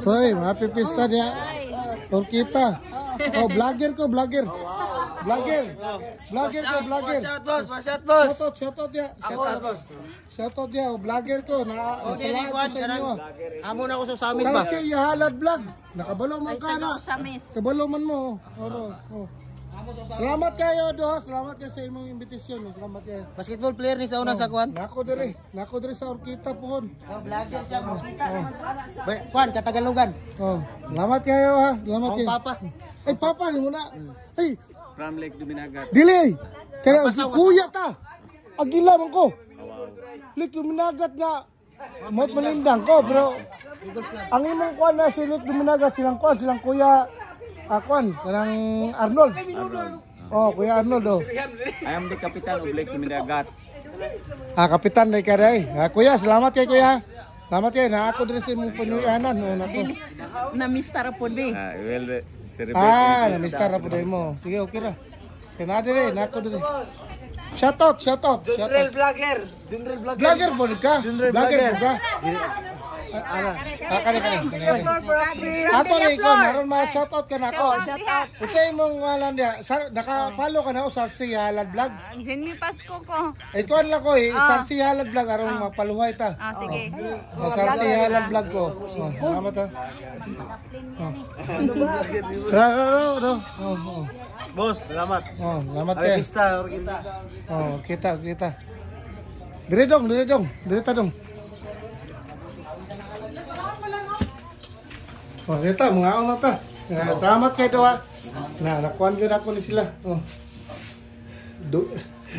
Hoy, happy pista niya. Orkita. Oh, vlogger ko, vlogger. Vlogger. Vlogger ko, vlogger. Shout boss, shout boss. Shoutout niya. Ako boss. Shoutout niya, vlogger ko. Salamat ko sa inyo. Amo na ako sa Samis ba? Kasi Yahalad Vlog. Nakabalo man ka na. Kabalo man mo. Salamat kayo do. Salamat kayo sa imong imbitasyon. Salamat kayo. Basketball player ni sa una sa kuan. Nako dire sa Orkita pohon. Vlogger siya Orkita. Kuan Katagalugan. Salamat kayo ha. Salamat kayo. Papa. Ay papa ni muna. Ay From Lake Duminagat. dili. Kaya si kuya ta. Agila man ko. Lake Duminagat nga. Mot malindang ko bro. Ang imong kuan na si Lake Duminagat silang kuan silang kuya kuan kanang Arnold. Oh, kuya Arnold oh. I am the Kapitan of Lake Duminagat. Kapitan na ikaray. Kuya, salamat kay kuya. Salamat kayo na ako diri sa imong panuyanan nako. Na Mr. Podbe. Well, celebrate. Na-mister po din mo. Sige, okay ra. Kaya na diri, nako diri. Shoutout. Junrel vlogger. Junrel vlogger. Vlogger po ka? Vlogger po ka? Kani. Ato rin ko, naroon mga shoutout ka na ako. Kasi imong ngalan niya, nakapalo ka na ako sa Sarsi Yahalad Vlog. Jenny Pasko ko. Ito lang ko eh, Sarsi Yahalad Vlog, aron mapaluhay ta. Sige. Sarsi Yahalad Vlog ko. Salamat ha. Boss, salamat. Salamat Happy kayo. pista Orkita. Kita. Diri dong. Diri ta dong. Kita mga ano ta. Salamat kayo do ha. Nakuan gyud ako ni sila.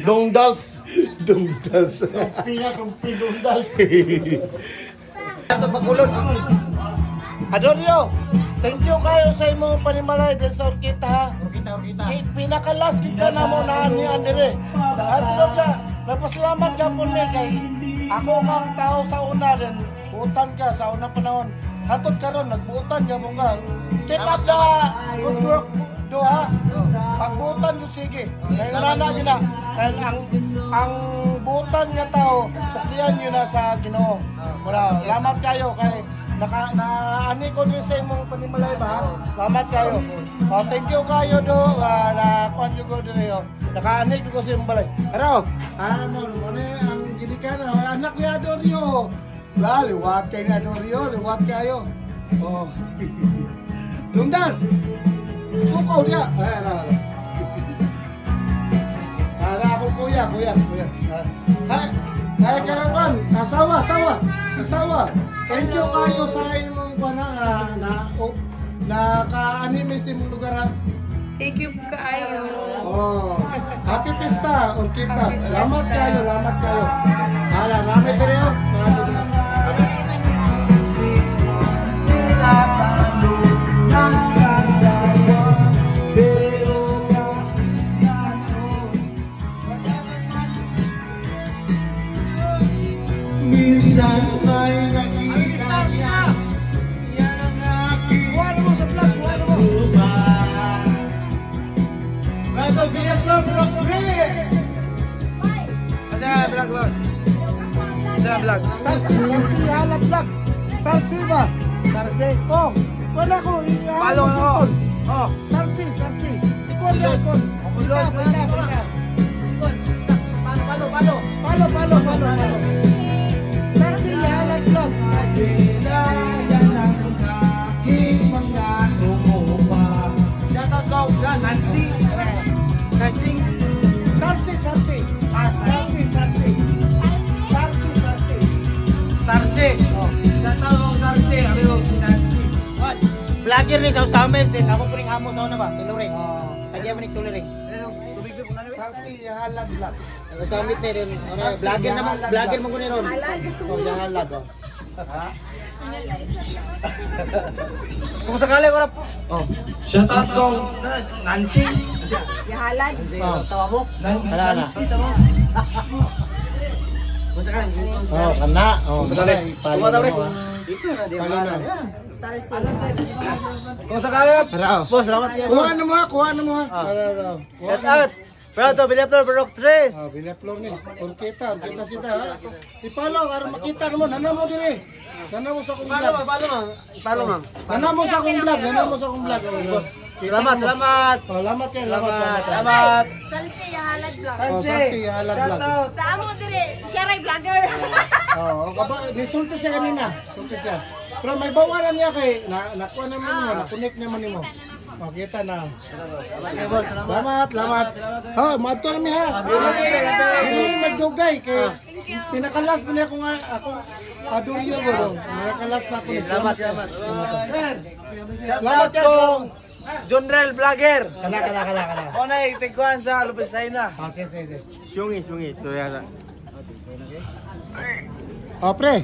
Dongdals. Kumpi dongdals. Ato pagulod. Adorio, thank you kayo sa imong panimalay din sa Orkita ha. Orkita. Pinakalas kita na mo na ni Andre. Napasalamat ka po ni kay ako kang tao sa una din. Buutan ka sa unang panahon. Hatod karon nagbuutan ka mong ka. Keep up the good work do ha. Pagbuutan ko sige. Kaya na gina. Kaya ang buutan nga tao suklian nyo na sa Ginoo. Salamat kayo kay ani ko din sa imong panimalay ba? Salamat kayo. Thank you kayo do. Kuan ko din yo. Nakaani ko sa imong balay. Pero ano ang gidikan anak ni Adorio. Liwat kayo Adorio, liwat kayo. Dungdas. Suko dia. Ara ako kuya. Hay karon asawa. Thank you kayo sa imong na ka-anime sa imong lugar ha. Thank you kaayo. Happy pista Orkita. Salamat kayo. Namin diri oh. Minsan ay nakita niya yan ang aking kuha mo sa vlog Rattle Beer Vlog 3 Sa vlog. Sarsi Yahalad Vlog Sarsi ba? Sarsi kuha ko Palo ako. Sarsi Ikon Palo Sarsi Yahalad Vlog Shoutout ko Nancy. Sarsi Shoutout ko Sarsi. Amigo si Nancy. What? Vlogger ni sa Samis din. Ako puning amo sa una ba? Tiluring. Kaya man tiluring. Sarsi Yahalad Vlog Samit ni rin. Vlogger mo ni ron. Yahalad Kung sakali ko na po. Shoutout ko Nancy. Yahalad. Tawa mo? Nancy tawa. Kung sakali. Kana Sakali. Tawa daw rin. Kung sakali. Boss, salamat kayo. Kuha na mo ha. Shout out. Bro, to Bilaptor Barok 3. Ah, Villaflor ni. Orkita sita ha. Ipalo aron makita mo nanamo diri. Nanamo sa akong vlog. Palo mang. Nanamo sa akong vlog, boss. Salamat. Salamat kay salamat. Salsi, yahalad vlog. Salsi halad vlog. Sa amo dire, siya ray vlogger. Oo, nisulti siya kanina. Sulti siya. Pero may bawalan niya kay nakuha naman mo, na-connect naman nimo. O, kita na. Salamat. Ha, madto na mi ha. Hindi magdugay kay pinakalas pa niya ako aduyo guro. Pinakalas na ako. Salamat. Salamat kong Jonrel Vlogger. Kana. Ona itigkuhan sa Lupesay na. Sige. Sungi. So yara. O, pre.